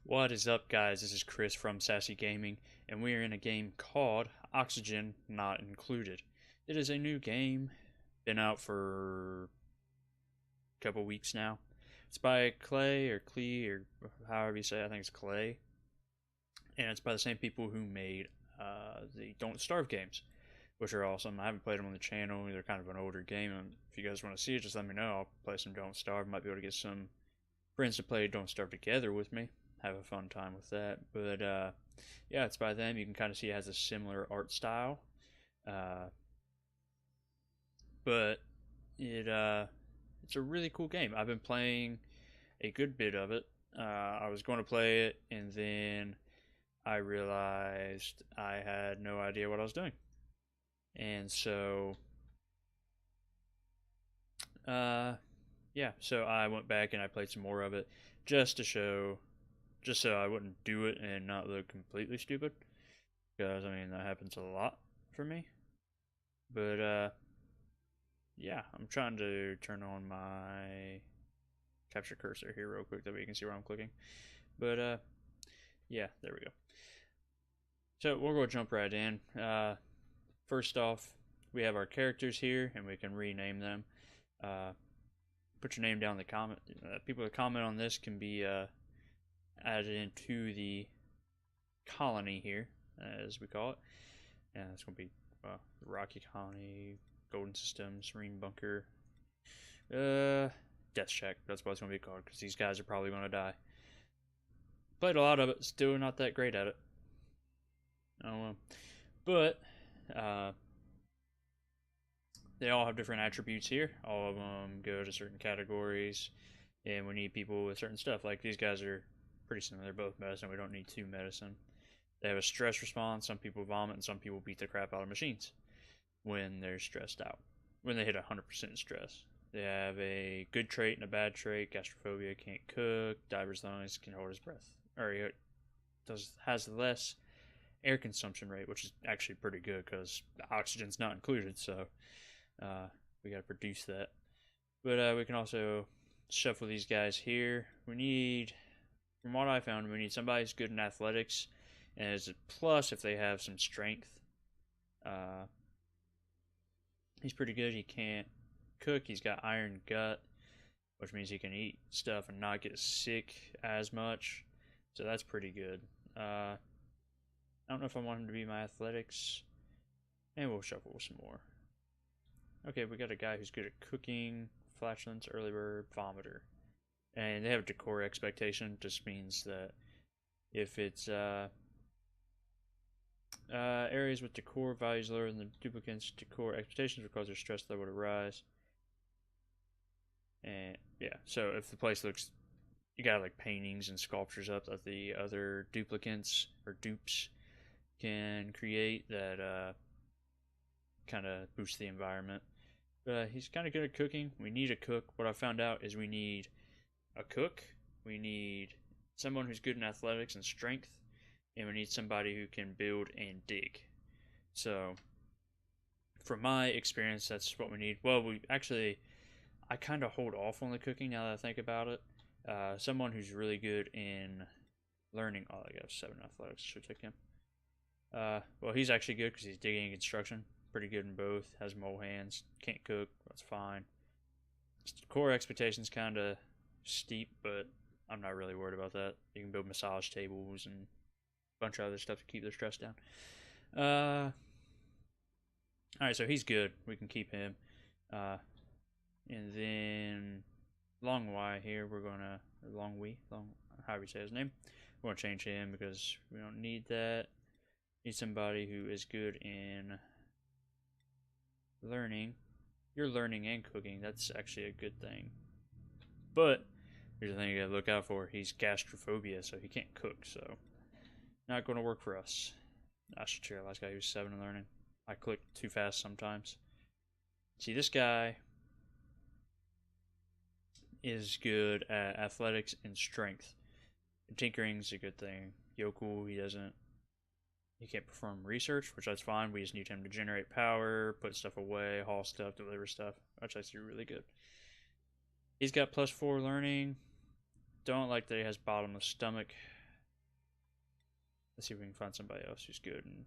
What is up, guys? This is Chris from Sassy Gaming, and we are in a game called Oxygen Not Included. It is a new game, been out for a couple weeks now. It's by Clay or Clee or however you say it. I think it's Clay, and it's by the same people who made the Don't Starve games, which are awesome. I haven't played them on the channel. They're kind of an older game, and if you guys want to see it, just let me know. I'll play some Don't Starve. Might be able to get some friends to play Don't Starve together with me. Have a fun time with that. But yeah, it's by them. You can kind of see it has a similar art style, but it's a really cool game. I've been playing a good bit of it. I was going to play it, and then I realized I had no idea what I was doing, and so yeah, so I went back and I played some more of it just to show, just so I wouldn't do it and not look completely stupid, because I mean that happens a lot for me. But yeah, I'm trying to turn on my capture cursor here real quick that way you can see where I'm clicking. But yeah, there we go. So we'll go jump right in. First off, we have our characters here, and we can rename them. Put your name down in the comment. People that comment on this can be added into the colony here, as we call it. And it's going to be Rocky Colony, Golden Systems, Marine Bunker, Death Shack. That's what it's going to be called, because these guys are probably going to die. Played a lot of it, still not that great at it. I don't know. But they all have different attributes here. All of them go to certain categories, and we need people with certain stuff. Like these guys are pretty similar. They're both medicine. We don't need 2 medicine. They have a stress response. Some people vomit, and some people beat the crap out of machines when they're stressed out. When they hit 100% stress. They have a good trait and a bad trait. Gastrophobia, can't cook. Diver's lungs, can hold his breath. Or he has less air consumption rate, which is actually pretty good because oxygen's not included, so we got to produce that. But we can also shuffle these guys here. We need, from what I found, we need somebody who's good in athletics, and as a plus if they have some strength. He's pretty good. He can't cook. He's got iron gut, which means he can eat stuff and not get sick as much. So that's pretty good. I don't know if I want him to be my athletics. And we'll shuffle some more. Okay, we got a guy who's good at cooking, flatulence, early bird, vomiter. And they have a decor expectation. Just means that if it's areas with decor values lower than the duplicant's decor expectations will cause their stress level to rise. And yeah, so if the place looks, you got like paintings and sculptures up that the other duplicants or dupes can create that kind of boosts the environment. He's kind of good at cooking. We need a cook. What I found out is we need a cook, we need someone who's good in athletics and strength, and we need somebody who can build and dig. So from my experience, that's what we need. Well, I kind of hold off on the cooking now that I think about it. Someone who's really good in learning. Oh, I got 7 athletics. Should take him. Well, he's actually good because he's digging and construction. Pretty good in both. Has mole hands. Can't cook. That's fine. Core expectations kind of steep, but I'm not really worried about that. You can build massage tables and a bunch of other stuff to keep their stress down. Alright, so he's good. We can keep him. And then Long Y here, we're gonna however you say his name. We're gonna change him because we don't need that. Need somebody who is good in learning. You're learning and cooking. That's actually a good thing. But here's the thing you gotta look out for. He's gastrophobia, so he can't cook. So not gonna work for us. I should cheer last guy who's 7 in learning. I click too fast sometimes. See, this guy is good at athletics and strength. And tinkering's a good thing. Yokel, he can't perform research, which that's fine. We just need him to generate power, put stuff away, haul stuff, deliver stuff. That's actually really good. He's got +4 learning. Don't like that he has bottomless stomach. let's see if we can find somebody else who's good in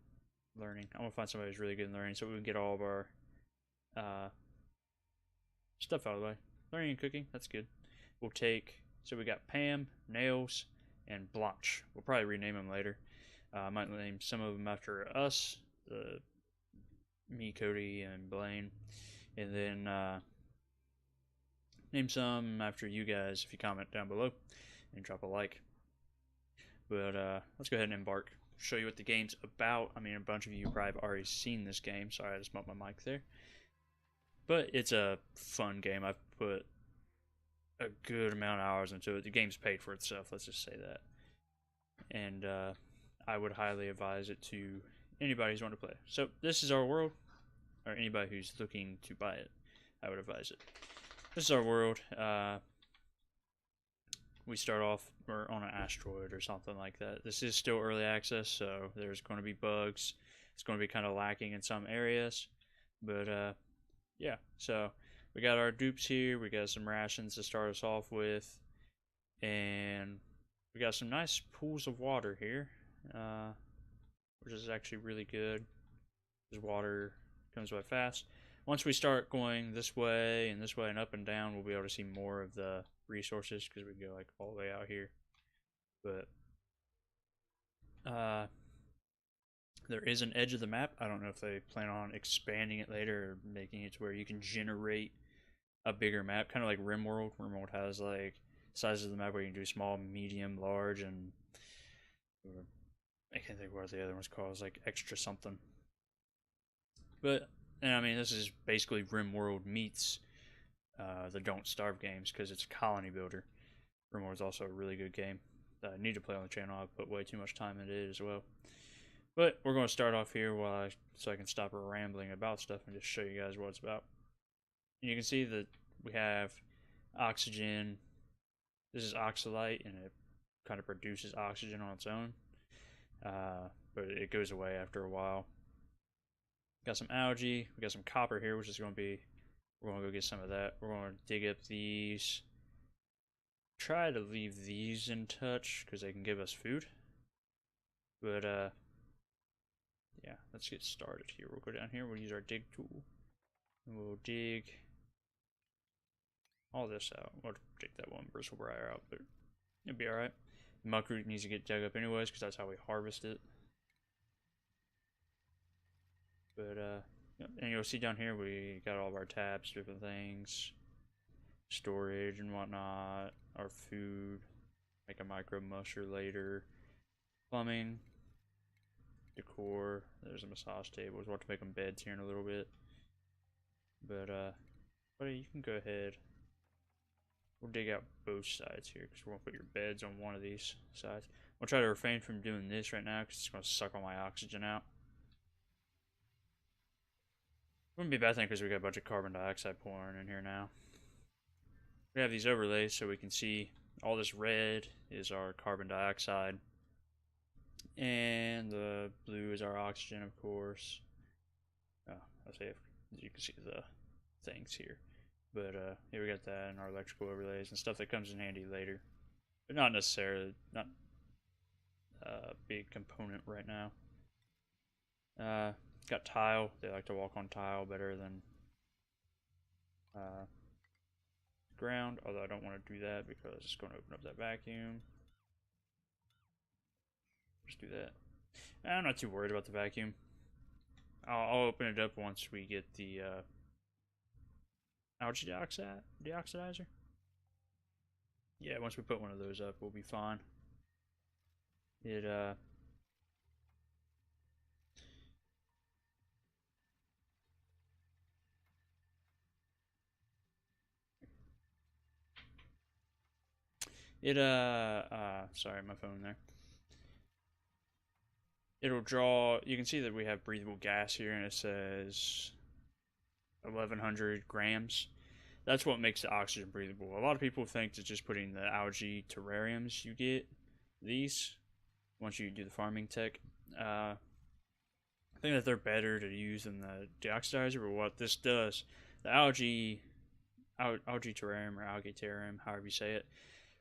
learning. I want to find somebody who's really good in learning so we can get all of our stuff out of the way. Learning and cooking, that's good. We'll take, so we got Pam, Nails, and Blanche. We'll probably rename them later. I might name some of them after us, me, Cody, and Blaine. And then name some after you guys if you comment down below and drop a like. But let's go ahead and embark. Show you what the game's about. I mean, a bunch of you probably have already seen this game. Sorry, I just bumped my mic there. But it's a fun game. I've put a good amount of hours into it. The game's paid for itself, let's just say that. And I would highly advise it to anybody who's wanting to play. So this is our world, or anybody who's looking to buy it, I would advise it. This is our world. We start off, we're on an asteroid or something like that. This is still early access, so there's going to be bugs. It's going to be kind of lacking in some areas, but yeah. So we got our dupes here. We got some rations to start us off with, and we got some nice pools of water here, which is actually really good because water comes by fast. Once we start going this way and up and down, we'll be able to see more of the resources because we go like all the way out here. But there is an edge of the map. I don't know if they plan on expanding it later or making it to where you can generate a bigger map, kind of like RimWorld. RimWorld has like sizes of the map where you can do small, medium, large, and I can't think what the other one's called. It's like extra something. But and I mean, this is basically RimWorld meets the Don't Starve games because it's a colony builder. RimWorld's also a really good game that I need to play on the channel. I've put way too much time into it as well. But we're going to start off here so I can stop rambling about stuff and just show you guys what it's about. And you can see that we have oxygen. This is oxalite, and it kind of produces oxygen on its own. But it goes away after a while. Got some algae. We got some copper here, which is going to be, we're going to go get some of that. We're going to dig up these. Try to leave these in touch because they can give us food. But yeah, let's get started here. We'll go down here. We'll use our dig tool, and we'll dig all this out. We'll dig that one bristlebriar out, but it'll be all right. The muckroot needs to get dug up anyways because that's how we harvest it. But and you'll see down here we got all of our tabs, different things, storage and whatnot, our food, make a micro musher later, plumbing, decor. There's a massage table. We'll have to make them beds here in a little bit. But buddy, you can go ahead. We'll dig out both sides here because we're gonna put your beds on one of these sides. We'll try to refrain from doing this right now because it's gonna suck all my oxygen out. Wouldn't be a bad thing because we got a bunch of carbon dioxide pouring in here now. We have these overlays so we can see all this red is our carbon dioxide. And the blue is our oxygen, of course. Oh, I'll say if you can see the things here. But here we got that and our electrical overlays and stuff that comes in handy later. But not necessarily, not a big component right now. Got tile. They like to walk on tile better than ground, although I don't want to do that because it's going to open up that vacuum. Just do that. I'm not too worried about the vacuum. I'll open it up once we get the algae deoxidizer. Yeah, once we put one of those up, we'll be fine. It sorry, my phone there. It'll draw, you can see that we have breathable gas here and it says 1100 grams. That's what makes the oxygen breathable. A lot of people think that just putting the algae terrariums you get, these, once you do the farming tech, I think that they're better to use than the deoxidizer, but what this does, the algae terrarium or algae terrarium, however you say it,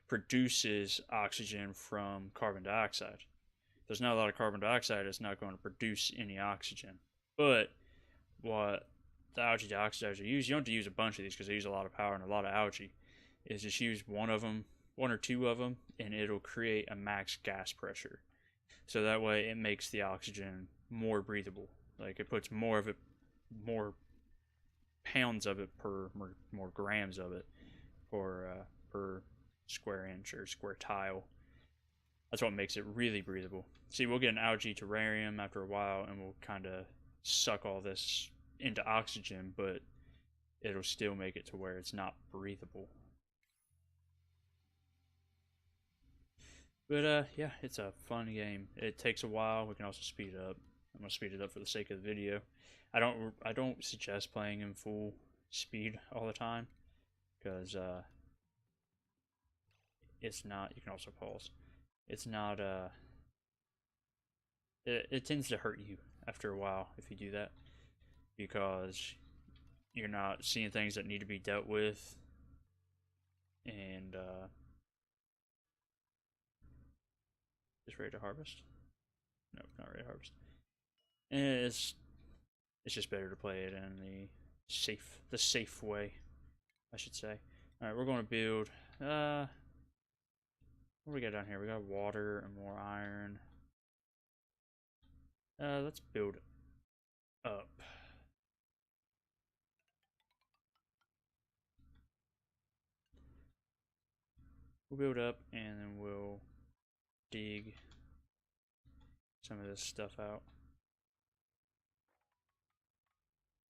produces oxygen from carbon dioxide. there's not a lot of carbon dioxide, it's not going to produce any oxygen. But what the algae deoxidizer use, you don't have to use a bunch of these because they use a lot of power and a lot of algae, is just use one of them, one or two of them, and it'll create a max gas pressure. So that way it makes the oxygen more breathable. Like it puts more of it, more pounds of it per, more grams of it per square inch or square tile. That's what makes it really breathable. See, we'll get an algae terrarium after a while and we'll kind of suck all this into oxygen, but it'll still make it to where it's not breathable. But yeah, it's a fun game. It takes a while. We can also speed it up. I'm gonna speed it up for the sake of the video. I don't suggest playing in full speed all the time because it's not. You can also pause. It's not. It tends to hurt you after a while if you do that because you're not seeing things that need to be dealt with, and it's ready to harvest. No, not ready to harvest. And it's just better to play it in the safe way, I should say. All right, we're going to build. What do we got down here? We got water and more iron. Let's build up. We'll build up and then we'll dig some of this stuff out.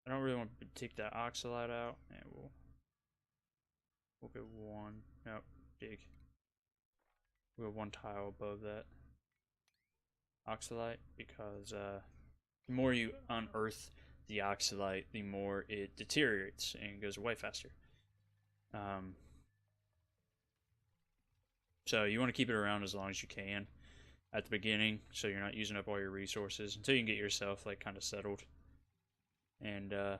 I don't really want to take that oxalite out, and we'll get one. Nope, dig. We'll go one tile above that oxalite because the more you unearth the oxalite, the more it deteriorates and goes away faster. So you want to keep it around as long as you can at the beginning, so you're not using up all your resources until you can get yourself like kind of settled, and that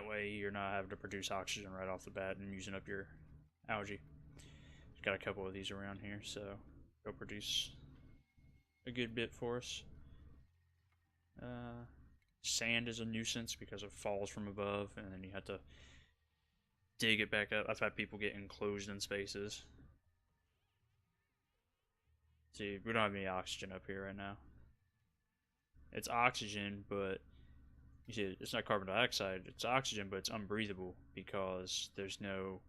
way you're not having to produce oxygen right off the bat and using up your algae. Got a couple of these around here, so they'll produce a good bit for us. Sand is a nuisance because it falls from above and then you have to dig it back up. That's why people get enclosed in spaces. See, we don't have any oxygen up here right now. It's oxygen, but you see, it's not carbon dioxide. It's oxygen, but it's unbreathable because there's not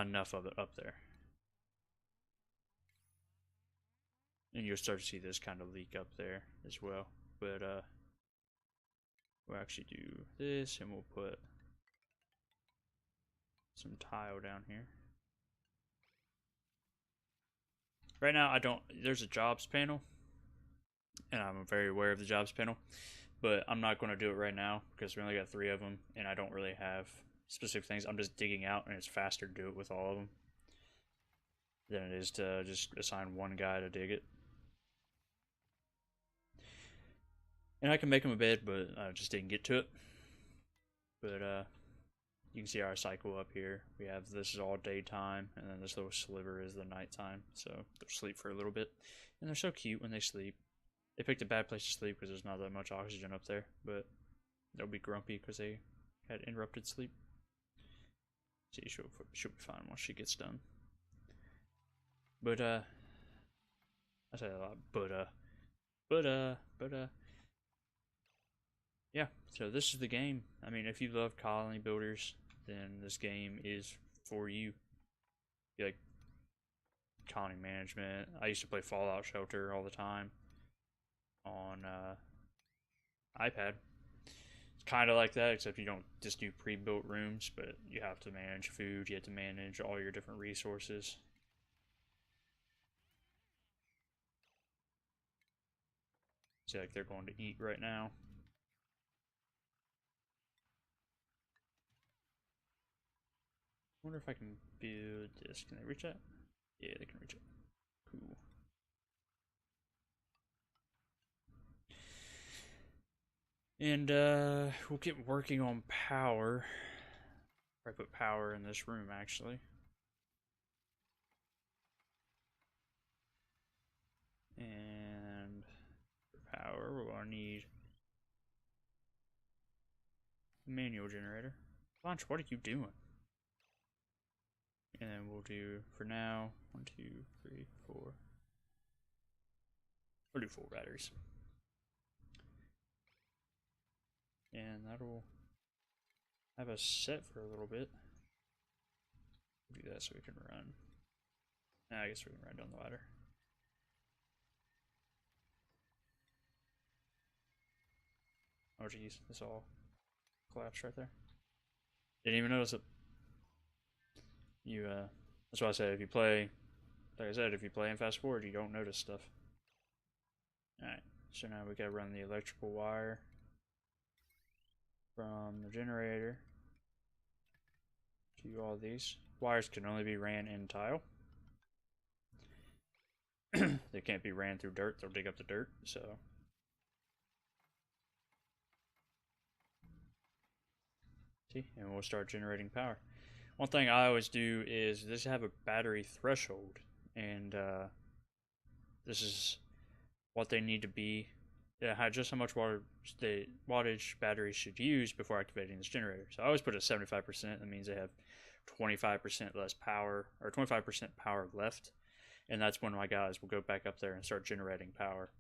enough of it up there. And you'll start to see this kind of leak up there as well. But we'll actually do this and we'll put some tile down here. Right now there's a jobs panel, and I'm very aware of the jobs panel, but I'm not going to do it right now because we only got 3 of them and I don't really have specific things. I'm just digging out, and it's faster to do it with all of them than it is to just assign one guy to dig it. And I can make him a bed, but I just didn't get to it. But you can see our cycle up here. We have this is all daytime, and then this little sliver is the nighttime. So they'll sleep for a little bit, and they're so cute when they sleep. They picked a bad place to sleep because there's not that much oxygen up there, but they'll be grumpy because they had interrupted sleep. See, she'll be fine once she gets done. But I say a lot. But yeah. So this is the game. I mean, if you love colony builders, then this game is for you. You like colony management. I used to play Fallout Shelter all the time on iPad. It's kind of like that, except you don't just do pre-built rooms, but you have to manage food. You have to manage all your different resources. See, like they're going to eat right now. I wonder if I can build this. Can they reach that? Yeah, they can reach it. Cool. And we'll get working on power. I put power in this room actually. gonna need a manual generator. Blanche, what are you doing? And then we'll do, for now, 1, 2, 3, 4. We'll do 4 batteries. And that'll have us set for a little bit. We'll do that so we can run. I guess we can run down the ladder. Oh geez, this all collapsed right there. Didn't even notice it. That's why I said if you play, like I said, if you play and fast forward, you don't notice stuff. Alright, so now we gotta run the electrical wire from the generator to all these. Wires can only be ran in tile. They can't be ran through dirt, they'll dig up the dirt, so. See, and we'll start generating power. One thing I always do is this have a battery threshold, and this is what they need to be. Just how much water the wattage batteries should use before activating this generator. So I always put it at 75%. That means they have 25% less power, or 25% power left, and that's when my guys will go back up there and start generating power.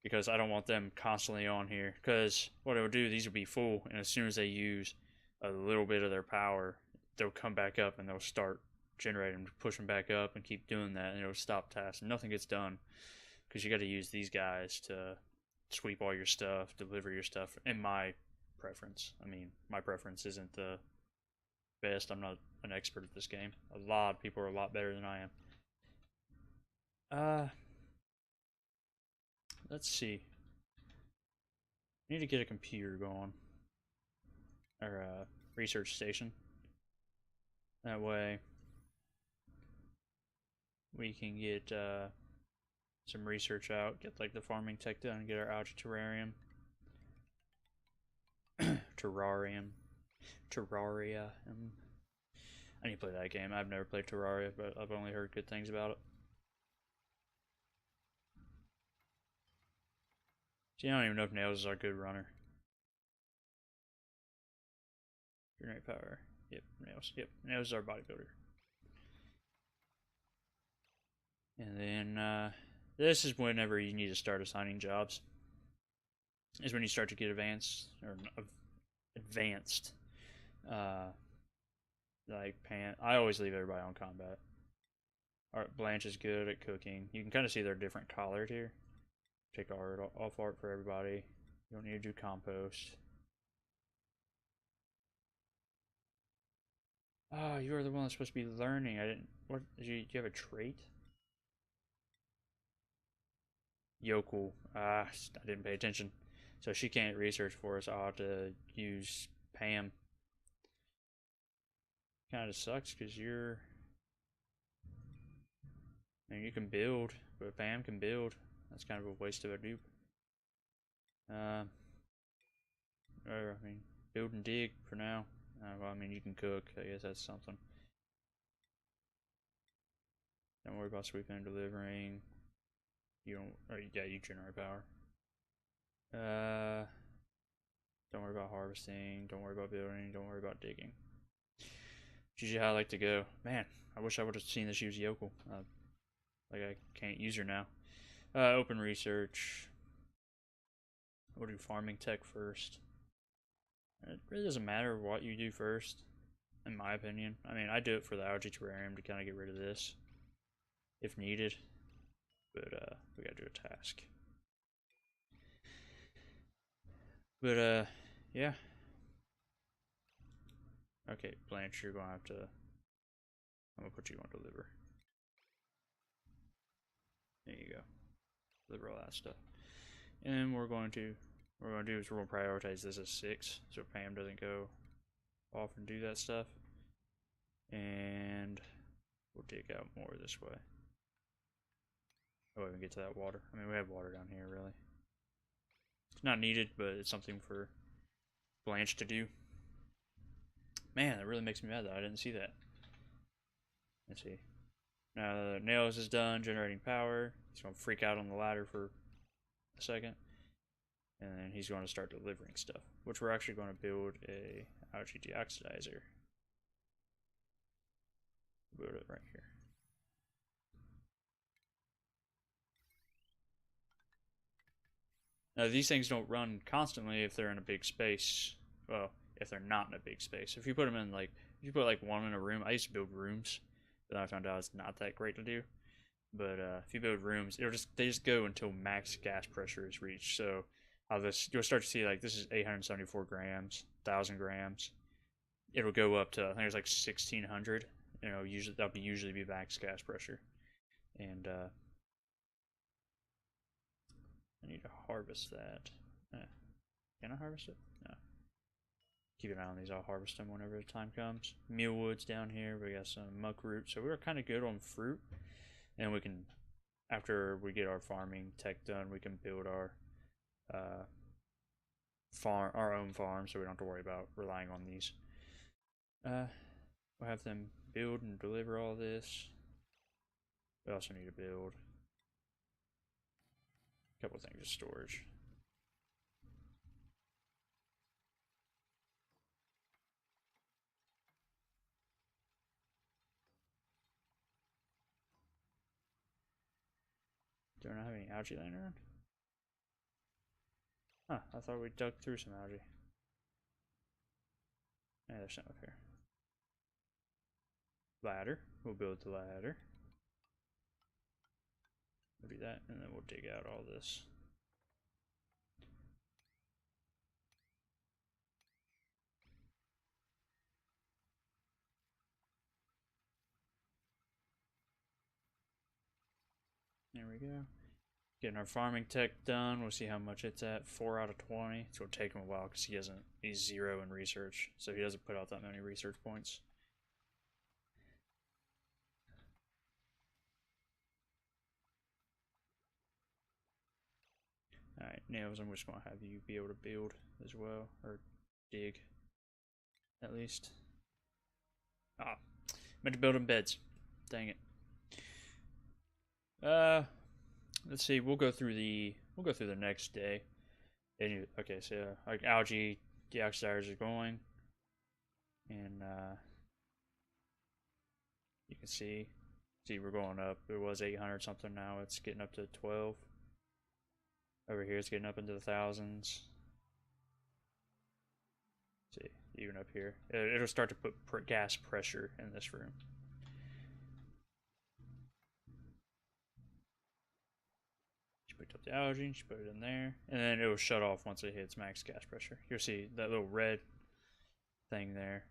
Because I don't want them constantly on here. Because what it will do, these will be full, and as soon as they use a little bit of their power, they'll come back up and they'll start generating, push them back up, and keep doing that, and it'll stop tasks. Nothing gets done because you got to use these guys to sweep all your stuff, deliver your stuff. In my preference, I mean, my preference isn't the best. I'm not an expert at this game. A lot of people are a lot better than I am. Let's see. I need to get a computer going, or a research station. That way we can get some research out, get like the farming tech done, get our algae terrarium. Terraria. I need to play that game. I've never played Terraria, but I've only heard good things about it. See, I don't even know if Nails is our good runner. Generate power. Yep, Nails. Yep, Nails is our bodybuilder. And then this is whenever you need to start assigning jobs. Is when you start to get advanced. Like Pan. I always leave everybody on combat. Alright, Blanche is good at cooking. You can kind of see they're different colored here. Take art off art for everybody. You don't need to do compost. Oh, you are the one that's supposed to be learning. I didn't. What? Do you have a trait? Yokel. I didn't pay attention. So she can't research for us. I'll have to use Pam. Kind of sucks because you're. I mean, you can build, but Pam can build. That's kind of a waste of a dupe. I mean, build and dig for now. Well, I mean, you can cook. I guess that's something. Don't worry about sweeping and delivering. You don't. Or, yeah, you generate power. Don't worry about harvesting. Don't worry about building. Don't worry about digging. It's usually how I like to go. Man, I wish I would have seen this use yokel. Like I can't use her now. Open research. We'll do farming tech first. It really doesn't matter what you do first, in my opinion. I mean, I do it for the algae terrarium to kind of get rid of this, if needed. But we gotta do a task. But yeah. Okay, Blanche, you're gonna have to. I'm gonna put you on deliver. There you go. Deliver all that stuff. And what we're going to do is we're going to prioritize this as 6 so Pam doesn't go off and do that stuff. And we'll dig out more this way. Oh, we can get to that water. I mean, we have water down here, really. It's not needed, but it's something for Blanche to do. Man, that really makes me mad that I didn't see that. Let's see. Now the Nails is done generating power. He's going to freak out on the ladder for a second. and then he's going to start delivering stuff, which we're actually going to build a algae deoxidizer. Build it right here. Now these things don't run constantly if they're in a big space. Well, if they're not in a big space. If you put them in if you put like one in a room, I used to build rooms, but I found out it's not that great to do. But if you build rooms, they just go until max gas pressure is reached. So you'll start to see like this is 874 grams, 1,000 grams. It'll go up to I think it's like 1,600. That'll usually be max gas pressure, and I need to harvest that. Can I harvest it? No. Keep an eye on these. I'll harvest them whenever the time comes. Mealwood's down here. We got some muckroot. So we're kind of good on fruit. And we can, after we get our farming tech done, we can build our own farm, so we don't have to worry about relying on these. We'll have them build and deliver all this. We also need to build a couple things of storage. Do I not have any algae laying around? Huh, I thought we dug through some algae. Yeah, there's some up here. Ladder. We'll build the ladder. We'll do that, and then we'll dig out all this. There we go. Getting our farming tech done. We'll see how much it's at. 4 out of 20. It's going to take him a while because he's 0 in research. So he doesn't put out that many research points. Alright, Nails, I'm just going to have you be able to build as well. Or dig. At least. Ah. Meant to build him beds. Dang it. Let's see. We'll go through the next day. Okay, so like algae deoxidizers are going, and you can see we're going up. It was 800 something. Now it's getting up to 12. Over here, it's getting up into the thousands. See, even up here, it'll start to put gas pressure in this room. Picked up the algae, she put it in there, and then it will shut off once it hits max gas pressure. You'll see that little red thing there.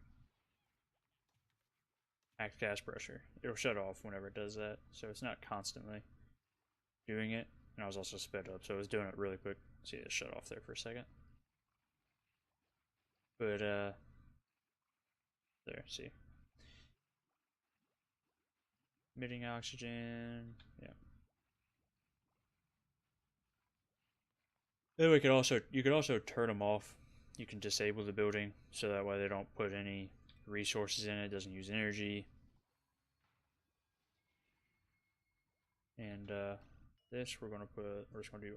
Max gas pressure. It'll shut off whenever it does that, so it's not constantly doing it. And I was also sped up, so I was doing it really quick. See, it shut off there for a second. But, there, see. Emitting oxygen, yeah. Then you could also turn them off. You can disable the building so that way they don't put any resources in it. It doesn't use energy. And this we're just gonna do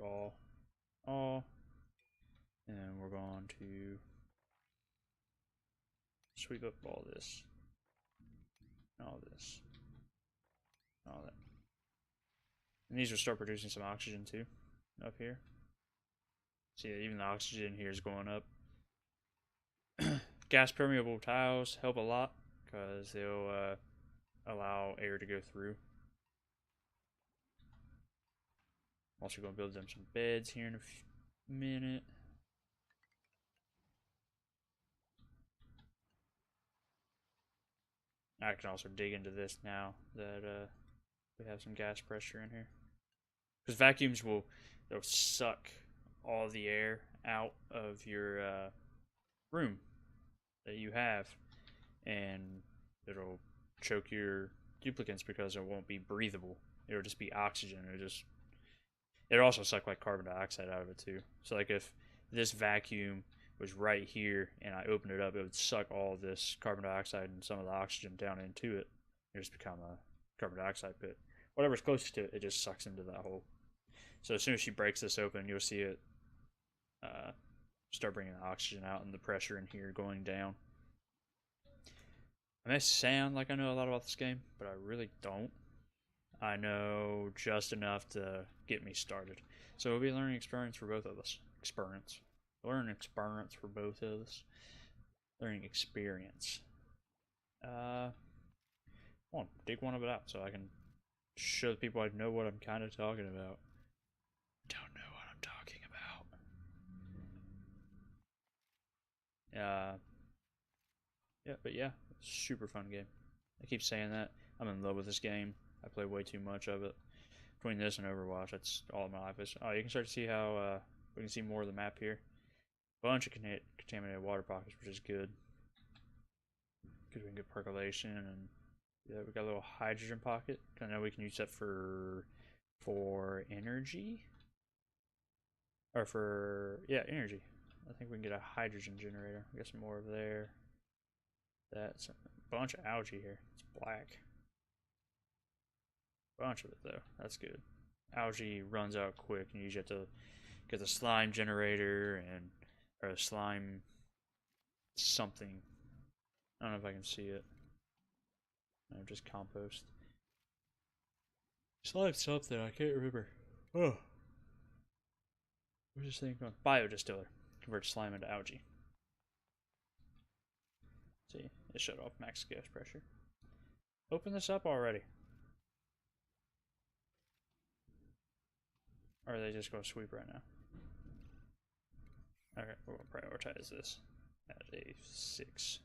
all, and then we're going to sweep up all this, all this, all that. And these will start producing some oxygen too, up here. See, even the oxygen here is going up. Gas permeable tiles help a lot because they'll allow air to go through. I'm also going to build them some beds here in a minute. I can also dig into this now that we have some gas pressure in here. Because vacuums they'll suck all the air out of your room that you have, and it'll choke your duplicants because it won't be breathable. It'll just be oxygen. It'll also suck like carbon dioxide out of it too. So like if this vacuum was right here and I opened it up, it would suck all of this carbon dioxide and some of the oxygen down into it. It just become a carbon dioxide pit. Whatever's closest to it, it just sucks into that hole. So as soon as she breaks this open, you'll see it uh, start bringing the oxygen out and the pressure in here going down. I may sound like I know a lot about this game, but I really don't. I know just enough to get me started. So it'll be a learning experience for both of us. Learning experience for both of us. Learning experience. Come on, dig one of it out so I can show the people I know what I'm kind of talking about. Don't know what I'm talking about. Yeah, but yeah, super fun game. I keep saying that. I'm in love with this game. I play way too much of it. Between this and Overwatch, that's all of my life is. Oh, you can start to see how we can see more of the map here. Bunch of contaminated water pockets, which is good. Because we can get percolation, and yeah, we got a little hydrogen pocket. I know we can use that for energy, or for energy. I think we can get a hydrogen generator. We got some more over there. That's a bunch of algae here. It's black. Bunch of it though. That's good. Algae runs out quick, and you usually have to get the slime generator or a slime something. I don't know if I can see it. No, just compost. Slime something. I can't remember. Oh, what's this thing called? Biodistiller. Converts slime into algae. See, it shut off max gas pressure. Open this up already. Or are they just going to sweep right now? Okay, we're going to prioritize this at a 6.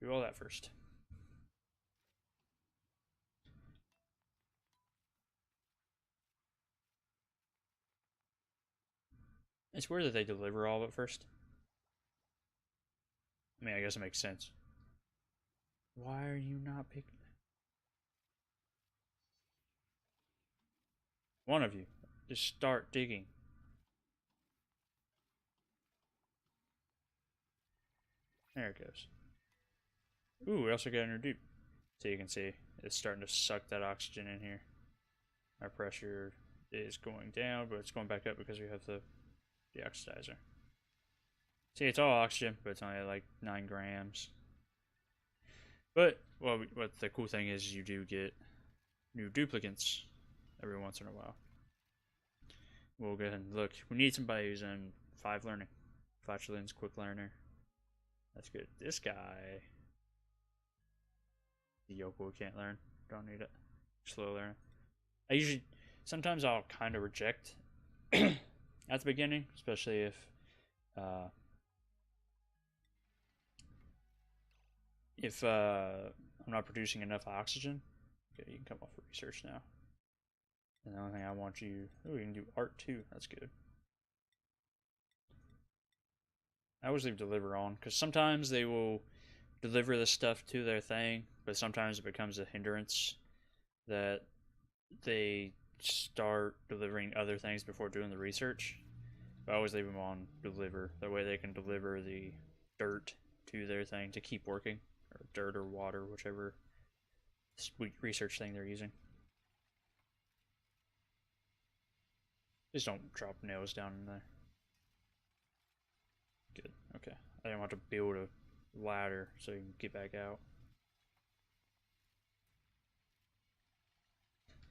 Do all that first. It's weird that they deliver all of it first. I mean, I guess it makes sense. Why are you not picking? One of you. Just start digging. There it goes. Ooh, we also got a Dupe. So you can see it's starting to suck that oxygen in here. Our pressure is going down, but it's going back up because we have the deoxidizer. See, it's all oxygen, but it's only like 9 grams. But, well, what the cool thing is, you do get new duplicates every once in a while. We'll go ahead and look. We need somebody who's in 5 learning. Flatulence, quick learner. That's good. This guy, the Yoko can't learn. Don't need it. Slow learner. Sometimes I'll kind of reject at the beginning, especially if I'm not producing enough oxygen. Okay, you can come off for research now. And the only thing I want you... Oh, you can do art too. That's good. I always leave deliver on, because sometimes they will deliver the stuff to their thing, but sometimes it becomes a hindrance that they start delivering other things before doing the research. But I always leave them on deliver. That way they can deliver the dirt to their thing to keep working. Or dirt or water, whichever sweet research thing they're using. Just don't drop nails down in there. Good, okay. I didn't want to build a ladder so you can get back out.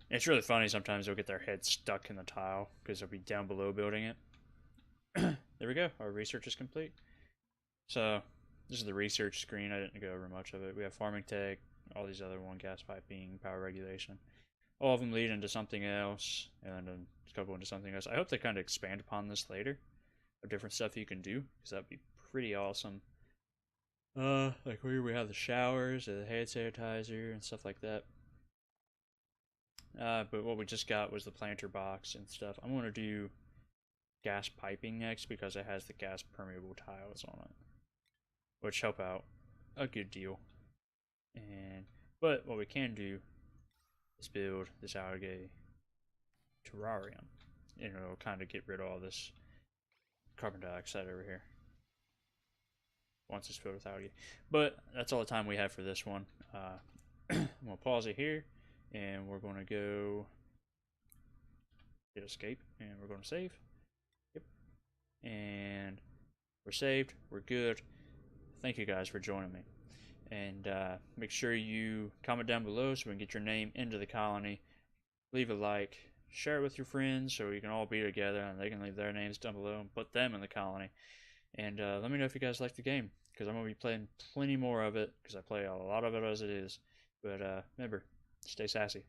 And it's really funny, sometimes they'll get their head stuck in the tile because they'll be down below building it. There we go, our research is complete. So, this is the research screen. I didn't go over much of it. We have farming tech, all these other gas piping, power regulation. All of them lead into something else, and then a couple into something else. I hope they kind of expand upon this later, of different stuff you can do, because that'd be pretty awesome. Like here we have the showers, the hand sanitizer, and stuff like that. But what we just got was the planter box and stuff. I'm going to do gas piping next because it has the gas permeable tiles on it, which help out a good deal. But what we can do is build this algae terrarium, and it'll kind of get rid of all this carbon dioxide over here once it's filled with algae. But that's all the time we have for this one. I'm going to pause it here, and we're going to go hit escape, and we're going to save. and we're saved. We're good. Thank you guys for joining me. And make sure you comment down below so we can get your name into the colony. Leave a like. Share it with your friends so we can all be together and they can leave their names down below and put them in the colony. And let me know if you guys like the game, because I'm going to be playing plenty more of it, because I play a lot of it as it is. But remember, stay sassy.